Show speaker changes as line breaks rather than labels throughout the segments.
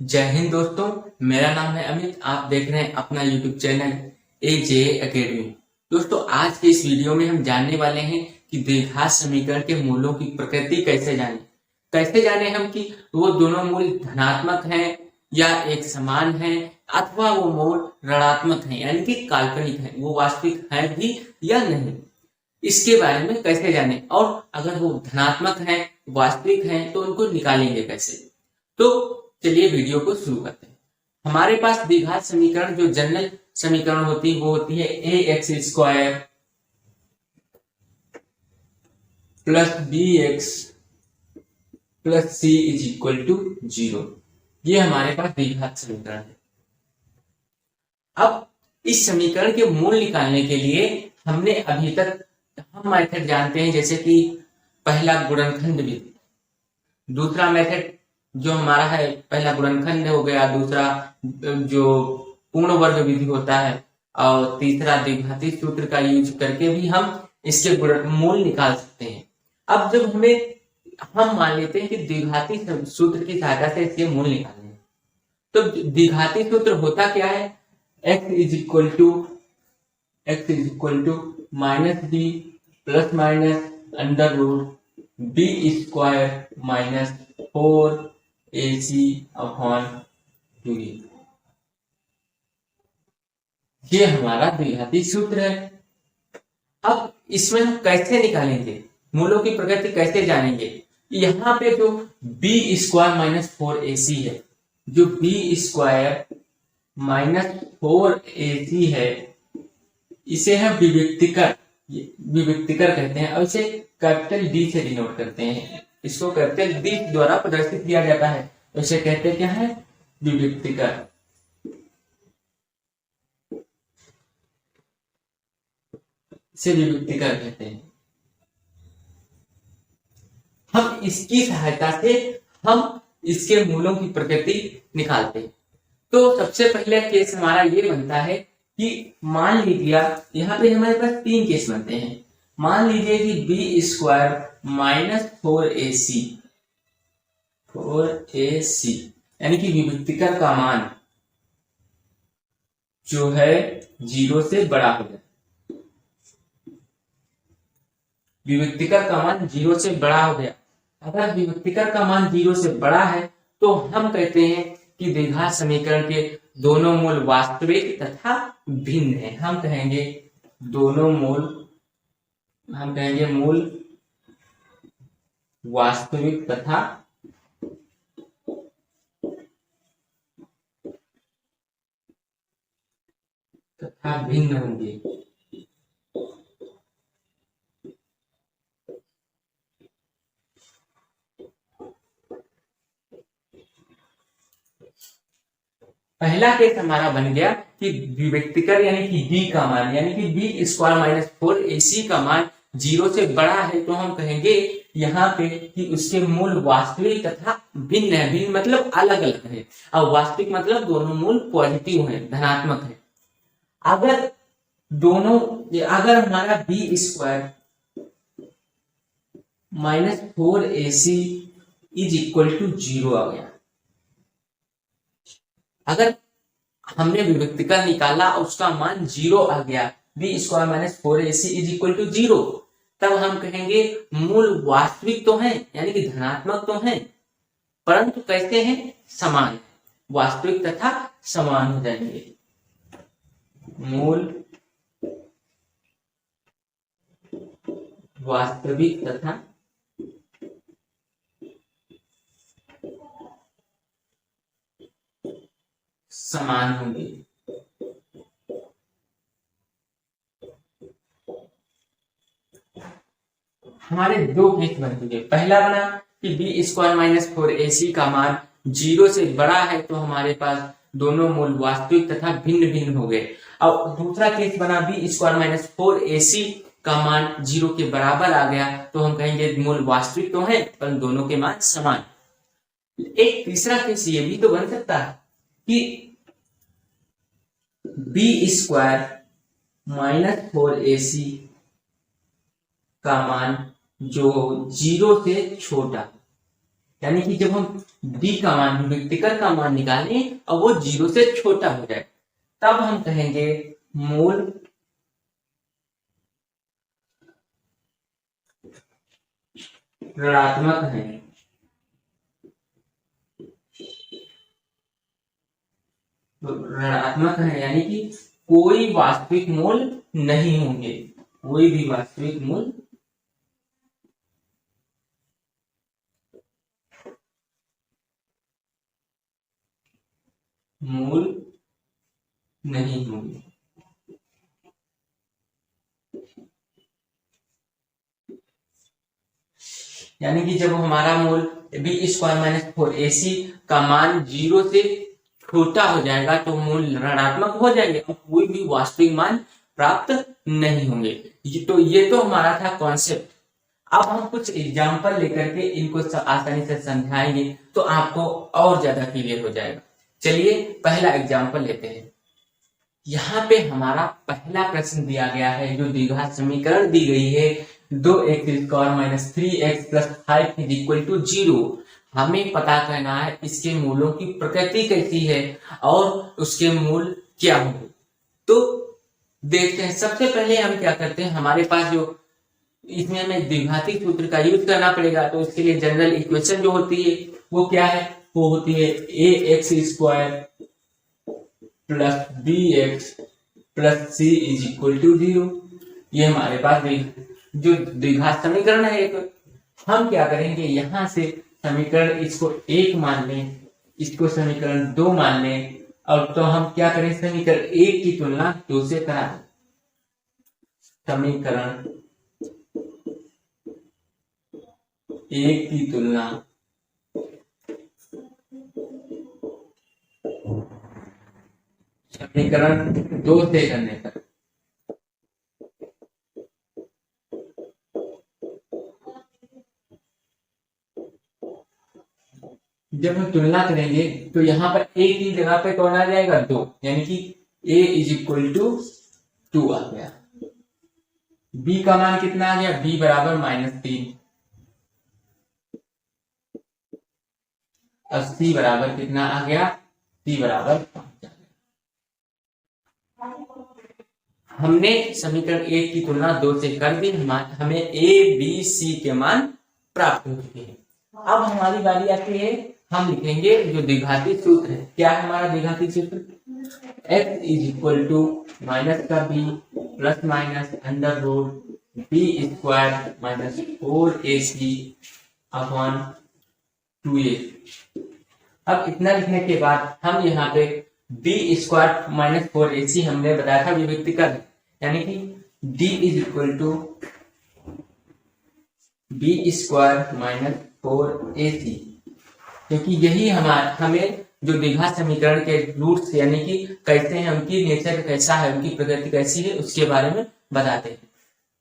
जय हिंद दोस्तों। मेरा नाम है अमित। आप देख रहे हैं अपना यूट्यूब चैनल AJ एकेडमी। दोस्तों, आज के इस वीडियो में हम जानने वाले हैं कि द्विघात समीकरण के मूलों की प्रकृति कैसे जाने हम कि वो दोनों मूल धनात्मक हैं या एक समान हैं, अथवा वो मूल ऋणात्मक हैं यानी कि काल्पनिक हैं, वो वास्तविक हैं भी या नहीं। इसके बारे में कैसे जाने, और अगर वो धनात्मक हैं, वास्तविक हैं, तो उनको निकालेंगे कैसे। तो चलिए वीडियो को शुरू करते हैं। हमारे पास द्विघात समीकरण जो जनरल समीकरण होती है वो होती है ax² plus bx plus c is equal to 0। ये हमारे पास द्विघात समीकरण है। अब इस समीकरण के मूल निकालने के लिए हमने अभी तक हम मेथड जानते हैं, जैसे कि पहला गुणनखंड विधि, दूसरा मेथड जो हमारा है पहला गुणनखंड हो गया, दूसरा जो पूर्ण वर्ग विधि होता है, और तीसरा द्विघाती सूत्र का यूज करके भी हम इसके मूल निकाल सकते हैं। अब जब हम मान लेते हैं कि द्विघाती सूत्र की सहायता से इसके मूल निकालने हैं, तो द्विघाती सूत्र होता क्या है? x is equal to minus B plus minus under root B square minus 4ac upon 2e। ये हमारा द्विघाती सूत्र है। अब इसमें हम कैसे निकालेंगे, मूलों की प्रकृति कैसे जानेंगे? यहाँ पे जो b स्क्वायर माइनस 4ac है, जो b स्क्वायर माइनस 4ac है, इसे हम विविक्तिकर कहते हैं, और इसे कैपिटल D से डिनोट करते हैं। इसको कैपिटल D द्वारा प्रदर्शित किया जाता है, तो इसे कहते हैं क्या है? विविक्तिकर। इसे विविक्तिकर कहते हैं। हम इसकी सहायता से हम इसके मूलों की प्रकृति निकालते हैं। तो सबसे पहले केस हमारा ये बनता है कि मान लीजिए यहाँ पे हमारे पास तीन केस बनते हैं। मान लीजिए कि बी स्क्वायर माइनस 4ac यानी कि विविक्तिकर का मान जो है 0 से बड़ा हो जाए। विविक्तिकर का मान 0 से बड़ा हो गया। अगर विविक्तिकर का मान 0 से बड़ा है तो हम कहते हैं कि द्विघात समीकरण के दोनों मूल वास्तविक तथा भिन्न है। हम कहेंगे मूल वास्तविक तथा भिन्न होंगे। पहला केस हमारा बन गया कि विविक्तिकर यानी कि b का मान यानी कि b स्क्वायर माइनस 4ac का मान 0 से बड़ा है, तो हम कहेंगे यहाँ पे कि उसके मूल वास्तविक तथा भिन्न है। भिन्न मतलब अलग अलग है, और वास्तविक मतलब दोनों मूल पॉजिटिव है, धनात्मक है। अगर हमारा b square minus 4ac is equal to 0 आ गया, अगर हमने विविक्तिकर निकाला और उसका मान 0 आ गया, b square minus 4ac is equal to 0, तब हम कहेंगे मूल वास्तविक तो है यानी कि धनात्मक तो है, परंतु कैसे हैं? समान। वास्तविक तथा समान हो जाएंगे। मूल वास्तविक तथा समान होंगे। हमारे दो केस बन चुके। पहला बना कि बी स्क्वायर माइनस 4ac का मान 0 से बड़ा है, तो हमारे पास दोनों मूल वास्तविक तथा भिन्न भिन्न हो गए। और दूसरा केस बना बी स्क्वायर माइनस 4ac का मान 0 के बराबर आ गया, तो हम कहेंगे मूल वास्तविक तो है पर दोनों के मान समान। एक तीसरा केस ये भी तो बन सकता है कि बी स्क्वायर माइनस 4ac का मान जो 0 से छोटा, यानी कि जब हम d का मान, व्यक्तिकर का मान निकालें और वो 0 से छोटा हो जाए, तब हम कहेंगे मूल ऋणात्मक है। तो ऋणात्मक है यानी कि कोई वास्तविक मूल नहीं होंगे, कोई भी वास्तविक मूल नहीं होंगे। यानी कि जब हमारा मूल बी स्क्वायर माइनस 4ac का मान 0 से छोटा हो जाएगा तो मूल ऋणात्मक हो जाएंगे और कोई भी वास्तविक मान प्राप्त नहीं होंगे। ये तो हमारा था कॉन्सेप्ट। अब हम कुछ एग्जाम्पल लेकर के इनको आसानी से समझाएंगे तो आपको और ज्यादा क्लियर हो जाएगा। चलिए पहला एग्जाम्पल लेते हैं। यहाँ पे हमारा पहला प्रश्न दिया गया है, जो द्विघात समीकरण दी गई है 2x² minus 3x plus 5 is equal to 0। हमें पता करना है इसके मूलों की प्रकृति कैसी है और उसके मूल क्या होंगे। तो देखते हैं। सबसे पहले हम क्या करते हैं, हमारे पास जो इसमें हमें द्विघाती सूत्र का यूज करना पड़ेगा। तो इसके लिए जनरल इक्वेशन जो होती है वो क्या है, वो होती है ax² plus bx plus c is equal to 0। ये हमारे पास जो द्विघात समीकरण है एक। हम क्या करेंगे, यहां से समीकरण इसको 1 मान लें, इसको समीकरण 2 मान लें, और तो हम क्या करें, समीकरण 1 की तुलना 2 से करा दें। समीकरण 1 की तुलना समीकरण 2 से करने पर जब हम तुलना करेंगे तो यहाँ पर a की जगह पे कौन आ जाएगा, 2, यानी कि a इज इक्वल टू 2 आ गया। b का मान कितना आ गया, b बराबर -3 और c बराबर कितना आ गया, c बराबर 5। हमने समीकरण 1 की तुलना 2 से कर दी, हमें a b c के मान प्राप्त हो चुके हैं। अब हमारी बारी आती है, हम लिखेंगे जो द्विघाती सूत्र है। क्या है हमारा द्विघाती सूत्र, x is equal to minus का b plus minus under root b² minus 4ac upon 2a। अब इतना लिखने के बाद हम यहाँ पे b² माइनस 4ac हमने बताया था व्यक्तिकर, यानी कि d is equal to b² minus 4ac, क्योंकि यही हमें जो द्विघात समीकरण के रूट्स यानी कि कैसे हैं, उनकी नेचर कैसा है, उनकी प्रकृति कैसी है, उसके बारे में बताते हैं।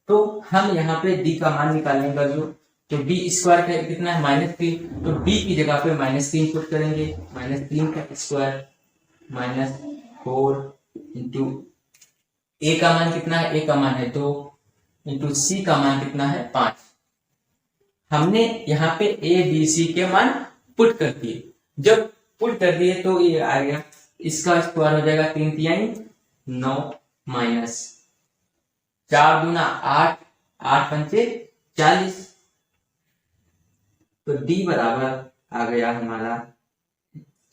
तो हम यहाँ पे d का मान निकालने का तो b² कितना है, -3, तो b की जगह पे -3 पुट करेंगे। -3 का स्क्वायर माइनस 4 इंटू a का मान कितना है, a का मान है 2 इंटू c का मान कितना है 5। हमने यहाँ पे a b c के मान पुट कर दिए। जब पुट कर दिए तो ये आ गया, इसका स्क्वायर हो जाएगा 3 तिहाई 9 माइनस 4 दूना 8, 8 पंचे 40। तो d बराबर आ गया हमारा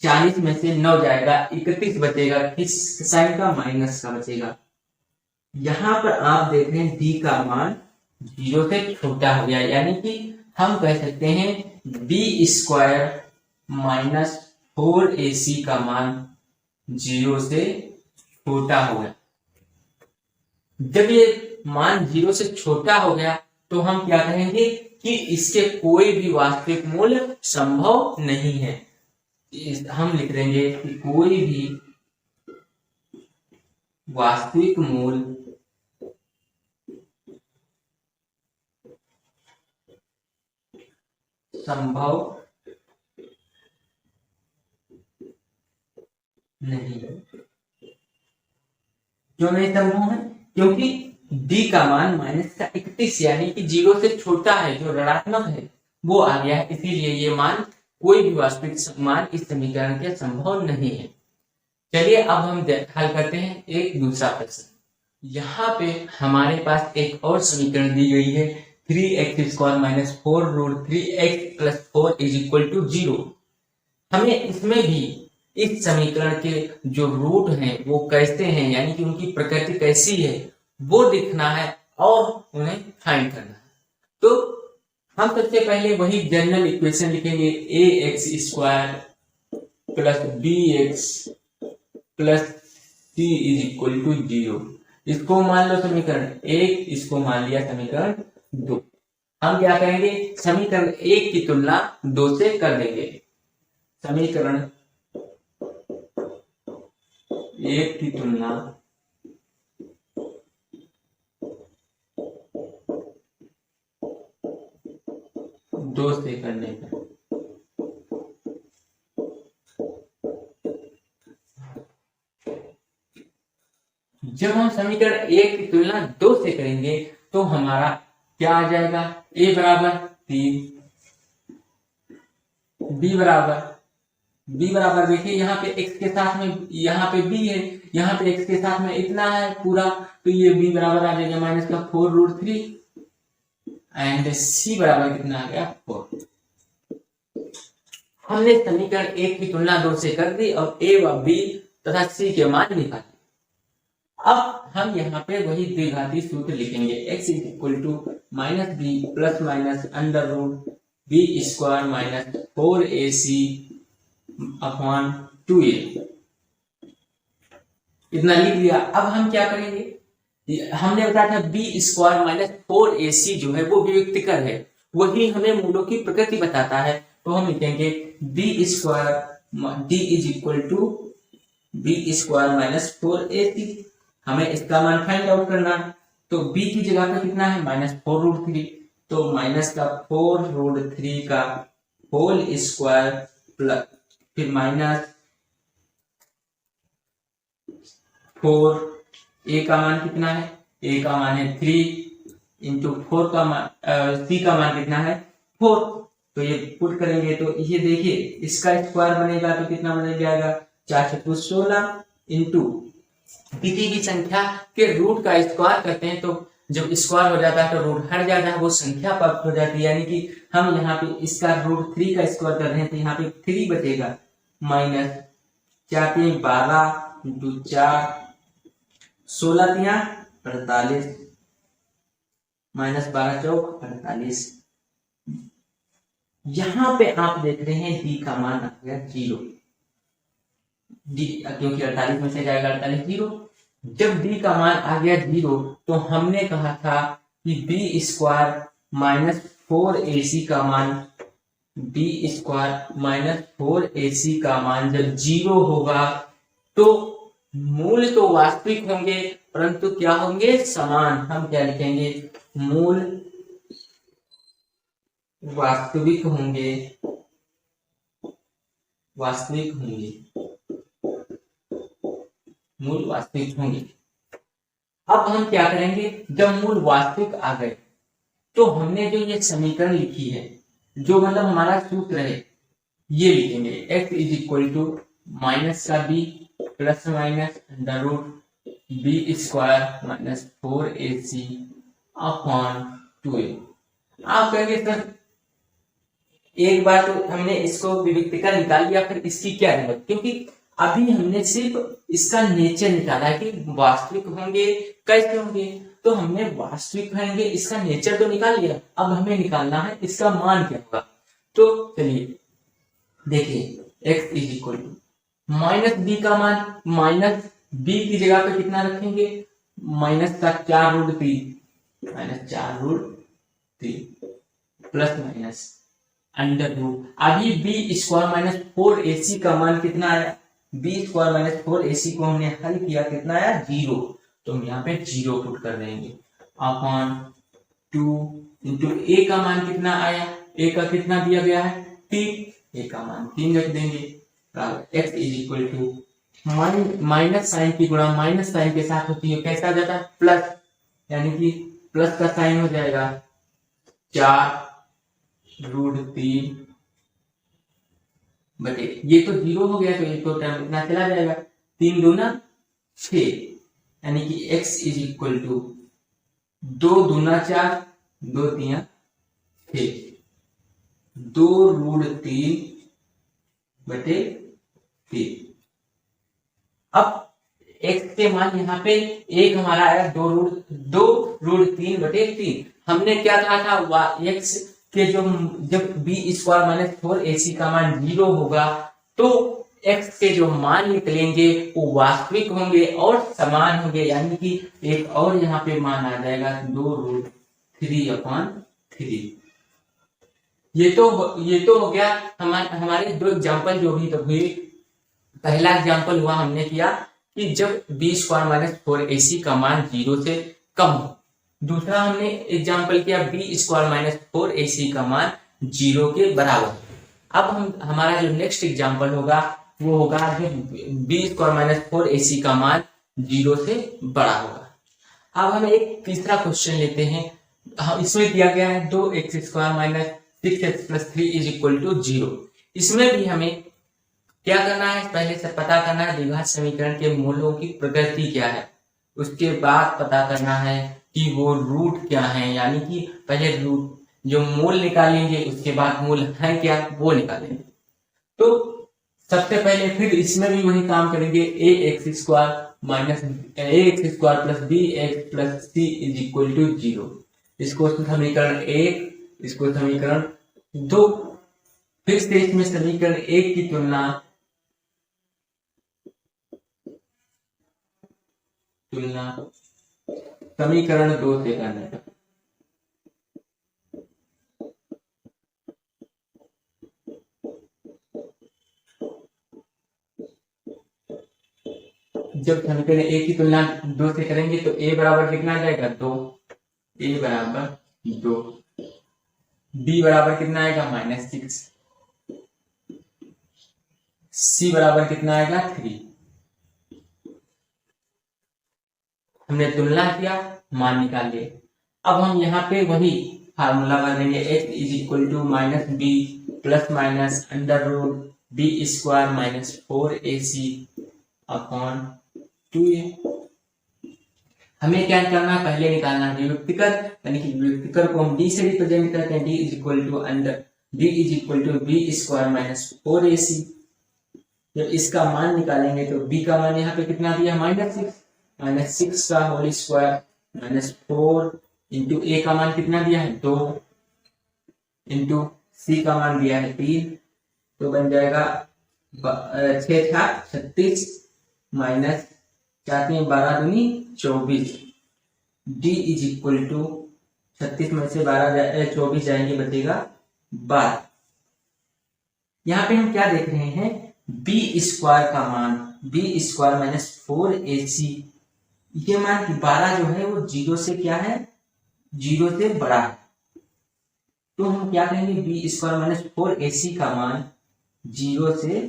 40 में से 9 जाएगा, 31 बचेगा, किस साइन का, माइनस का बचेगा। यहां पर आप देख रहे हैं d का मान 0 से छोटा हो गया, यानी कि हम कह सकते हैं b² माइनस 4ac का मान 0 से छोटा हो गया। जब ये मान 0 से छोटा हो गया तो हम क्या कहेंगे कि इसके कोई भी वास्तविक मूल्य संभव नहीं है। हम लिख देंगे कि कोई भी वास्तविक मूल्य संभव नहीं। क्यों नहीं संभव है, क्योंकि d का मान -31 यानी कि 0 से छोटा है, जो ऋणात्मक है, वो आ गया है, इसीलिए ये मान कोई भी वास्तविक मान इस समीकरण के संभव नहीं है। चलिए अब हम हल करते हैं एक दूसरा प्रश्न। यहाँ पे हमारे पास एक और समीकरण दी गई है 3x² minus 4√3x plus 4 is equal to 0। हमें इसमें भी इस समीकरण के जो रूट हैं वो कैसे हैं, यानी कि उनकी प्रकृति कैसी है वो दिखना है और उन्हें फाइंड करना है। तो हम सबसे पहले वही जनरल इक्वेशन लिखेंगे ax² plus bx plus c is equal to 0। इसको मान लो समीकरण 1, इसको मान लिया समीकरण 2। हम क्या करेंगे, समीकरण 1 की तुलना 2 से कर देंगे। समीकरण 1 की तुलना 2 से करने पर जब हम समीकरण 1 की तुलना 2 से करेंगे तो हमारा क्या आ जाएगा, a बराबर 3, b बराबर देखिए यहाँ पे x के साथ में, यहाँ पे b है, यहाँ पे x के साथ में इतना है पूरा, तो ये b बराबर आ जाएगा माइनस का 4√3 एंड c बराबर कितना आ गया 4। हमने समीकरण 1 की तुलना 2 से कर दी और a व b तथा c के मान निकाले। अब हम यहाँ पे वही द्विघाती सूत्र लिखेंगे, x is equal to minus B plus minus under root B square minus 4ac upon 2a। इतना लिख दिया। अब हम क्या करेंगे, हमने बताया था बी स्क्वायर माइनस 4ac जो है वो विविक्तिकर है, वही हमें मूलों की प्रकृति बताता है। तो हम लिखेंगे B square D is equal to B square minus 4ac। हमें इसका मान फाइंड आउट करना है, तो b की जगह पे कितना है माइनस 4√3, तो माइनस का 4√3 का होल स्क्वायर प्लस फिर माइनस 4, a का मान कितना है, a का मान है 3 इंटू 4 का मान c का मान कितना है 4। तो ये पुट करेंगे तो ये देखिए इसका स्क्वायर बनेगा तो कितना बन जाएगा 4 × 16 इंटू किसी भी संख्या के रूट का स्क्वायर करते हैं तो जब स्क्वायर हो जाता है तो रूट हट जाता है, वो संख्या प्राप्त हो जाती है। यानी कि हम यहाँ पे इसका रूट 3 का स्क्वायर कर रहे हैं तो यहाँ पे 3 बचेगा माइनस 4 × 12 इंटू 4 16 × 48 माइनस 12 चौक 48। यहाँ पे आप देख रहे हैं डी का मान आ गया 0, डी क्योंकि 48 में से जाएगा 48 0। जब डी का मान आ गया 0 तो हमने कहा था कि बी स्क्वायर माइनस 4ac का मान, बी स्क्वायर माइनस 4ac का मान जब 0 होगा तो मूल तो वास्तविक होंगे परंतु क्या होंगे समान। हम क्या लिखेंगे, मूल वास्तविक होंगे, वास्तविक होंगे, मूल वास्तविक होंगे। अब हम क्या करेंगे, जब मूल वास्तविक आ गए तो हमने जो ये समीकरण लिखी है, जो मतलब हमारा सूत्र है, ये लिखेंगे x is equal to minus का b plus minus under root B square minus 4ac upon 2a। आप कहेंगे सर एक बार तो हमने इसको विविक्तिका निकाल लिया, फिर इसकी क्या जरूरत, क्योंकि अभी हमने सिर्फ इसका नेचर निकाला है कि वास्तविक होंगे कैसे होंगे, तो हमने वास्तविक होंगे इसका नेचर तो निकाल लिया, अब हमें निकालना है इसका मान क्या होगा। तो चलिए देखिए x is equal to minus B का मान, माइनस बी की जगह पे कितना रखेंगे माइनस का 4√3 minus 4√3 plus minus under root, अभी बी स्क्वायर माइनस 4ac का मान कितना आया, बी स्क्वायर माइनस 4ac को हमने हल किया कितना आया 0, तो हम यहाँ पे 0 पुट कर देंगे अपॉन 2 इंटू a का मान कितना आया, a का कितना दिया गया है 3, a का मान 3 रख देंगे। x is equal to minus sign की गुणा माइनस साइन के साथ होती है कैसा जाता है प्लस, यानी कि प्लस का साइन हो जाएगा 4 √3 बटे, ये तो 0 हो गया तो ये तो टर्म इतना चला जाएगा, 3 दूना 6, यानी कि x इज इक्वल टू 2 दूना 4, 2 3 6, 2√3 बटे 3। अब x के मान यहाँ पे एक हमारा आया 2√3 बटे 3। हमने क्या कहा था, x के जो जब b² - 4ac का मान 0 होगा तो x के जो मान निकलेंगे वो वास्तविक होंगे और समान होंगे, यानी कि एक और यहाँ पे मान आ जाएगा 2√3/3। ये तो हो गया हमारे दो एग्जाम्पल जो भी तो हुए। पहला एग्जाम्पल हुआ हमने किया कि जब b² - 4ac का मान 0 से कम हो। दूसरा हमने एग्जाम्पल किया b² - 4ac का मान 0 के बराबर। अब हमारा जो नेक्स्ट एग्जाम्पल होगा वो होगा जब b² - 4ac का मान 0 से बड़ा होगा। अब हम एक तीसरा क्वेश्चन लेते हैं। इसमें दिया गया है 2x² - 6x + 3 = 0। इसमें भी हमें क्या करना है, पहले से पता करना है द्विघात समीकरण के मूलों की प्रकृति क्या है, उसके बाद पता करना है कि वो रूट क्या है, यानी कि पहले रूट जो मूल निकालेंगे उसके बाद मूल है क्या वो निकालेंगे। तो सबसे पहले फिर इसमें भी वही काम करेंगे, ax² + bx + c = 0। इसको समीकरण 1, इसको समीकरण 2। फिर से इसमें समीकरण 1 की तुलना समीकरण 2 से करना है। जब समीकरण 1 की तुलना 2 से करेंगे तो a बराबर कितना आ जाएगा 2, a बराबर 2, b बराबर कितना आएगा -6, c बराबर कितना आएगा 3। हमने तुलना किया, मान निकाल लिए। अब हम यहाँ पे वही फार्मूला बदलेंगे, x = -b ± √b² - 4ac/2a। हमें क्या करना है, पहले निकालना है व्युत्क्रम, यानी कि व्युत्क्रम को हम d से रिप्रेजेंट करते हैं, d = b² - 4ac। जब इसका मान निकालेंगे तो b का मान यहाँ पे कितना दिया -6 का होल स्क्वायर -4 इंटू a का मान कितना दिया है 2 इंटू c का मान दिया है 3, तो बन जाएगा 6 था 36 माइनस 4 3 12 दूनी 24। d = 36 में से 24 जाएंगे, बचेगा 12। यहाँ पे हम क्या देख रहे हैं, b² का मान b² - 4ac, ये मान 12 जो है वो 0 से क्या है, 0 से बड़ा है। तो हम क्या कहेंगे, b² - 4ac का मान 0 से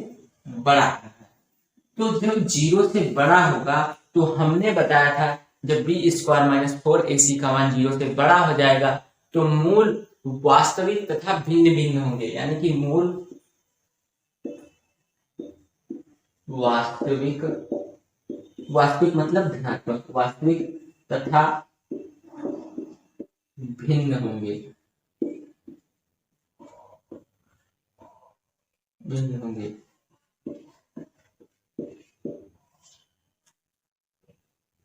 बड़ा है। तो जब 0 से बड़ा होगा तो हमने बताया था जब b² - 4ac का मान 0 से बड़ा हो जाएगा तो मूल वास्तविक तथा भिन्न भिन्न होंगे, यानी कि मूल वास्तविक मतलब धनात्मक, वास्तविक तथा भिन्न होंगे।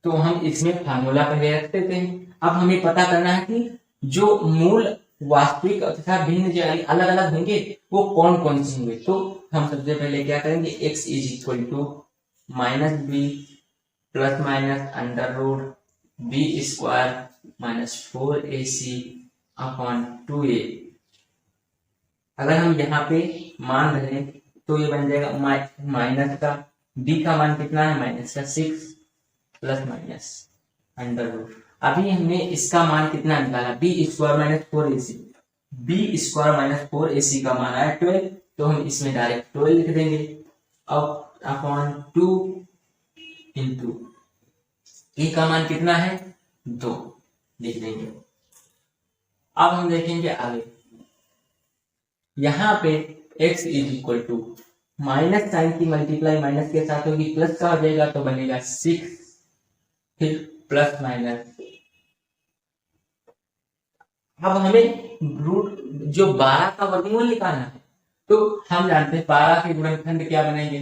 तो हम इसमें फार्मूला पहले रख देते हैं। अब हमें पता करना है कि जो मूल वास्तविक तथा भिन्न जो अलग अलग होंगे वो कौन कौन से होंगे। तो हम सबसे पहले क्या करेंगे, x = -b ± √b² - 4ac/2a। अगर हम यहाँ पे मान रहे तो ये बन जाएगा माइनस का, b का मान कितना है -6 ± अभी हमने इसका मान कितना निकाला, b² - 4ac, b² - 4ac का मान आया 12, तो हम इसमें डायरेक्ट 12 लिख देंगे। अब अपॉन 2 इंटू e का मान कितना है 2 लिख देंगे। अब हम देखेंगे आगे, यहाँ पे x is equal to minus sign की मल्टीप्लाई माइनस के साथ होगी, प्लस का हो जाएगा तो बनेगा 6, फिर प्लस माइनस। अब हमें रूट जो 12 का वर्गमूल निकालना है, तो हम जानते हैं 12 के गुणनखंड क्या बनेंगे,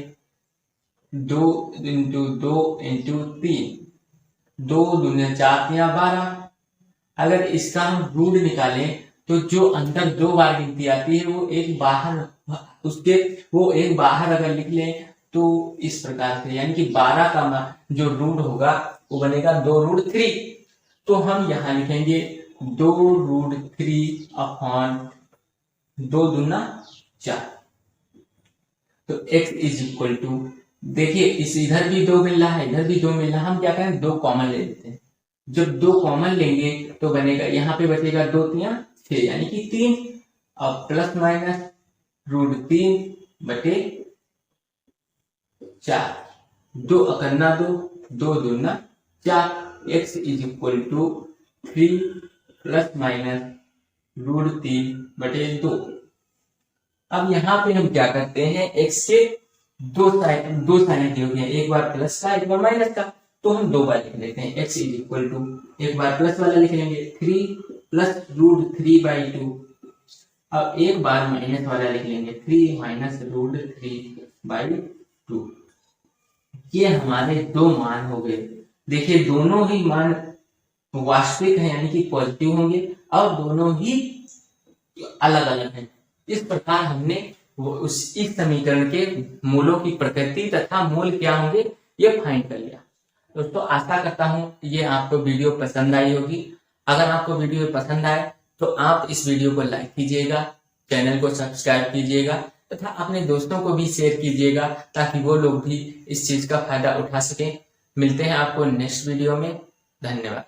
2 इंटू 2 इंटू 3, 2 दूनी 4 या 12। अगर इसका हम रूट निकालें तो जो अंदर 2 बार गिनती आती है वो एक बाहर अगर लिख लें तो इस प्रकार से, यानी कि 12 का जो रूट होगा वो बनेगा 2√3। तो हम यहाँ लिखेंगे 2√3 अपॉन 2 दूना 4। तो x इज इक्वल टू, देखिए इस इधर भी 2 मिल रहा है, इधर भी 2 मिल रहा है, हम क्या करें 2 कॉमन ले लेते हैं। जब 2 कॉमन लेंगे तो बनेगा, यहाँ पे बचेगा 2 3 6 यानी कि 3, अब प्लस माइनस √3 बटे 4, 2 अकन्ना 2, 2 दूना 4, x is equal to 3 plus minus √3 बटे 2। अब यहाँ पे हम क्या करते हैं, x के दो साइन दिए हुए हैं, एक बार प्लस का एक बार माइनस का, तो हम 2 बार लिख लेते हैं। x इज इक्वल टू, एक बार प्लस वाला लिख लेंगे 3 प्लस √3/2, अब एक बार माइनस वाला लिख लेंगे 3 माइनस √3/2। ये हमारे 2 मान हो गए। देखिए दोनों ही मान वास्तविक है यानी कि पॉजिटिव होंगे और दोनों ही अलग अलग हैं। इस प्रकार हमने इस समीकरण के मूलों की प्रकृति तथा मूल क्या होंगे ये फाइंड कर लिया। दोस्तों आशा करता हूँ ये आपको वीडियो पसंद आई होगी। अगर आपको वीडियो पसंद आए तो आप इस वीडियो को लाइक कीजिएगा, चैनल को सब्सक्राइब कीजिएगा तथा अपने दोस्तों को भी शेयर कीजिएगा ताकि वो लोग भी इस चीज का फायदा उठा सकें। मिलते हैं आपको नेक्स्ट वीडियो में। धन्यवाद।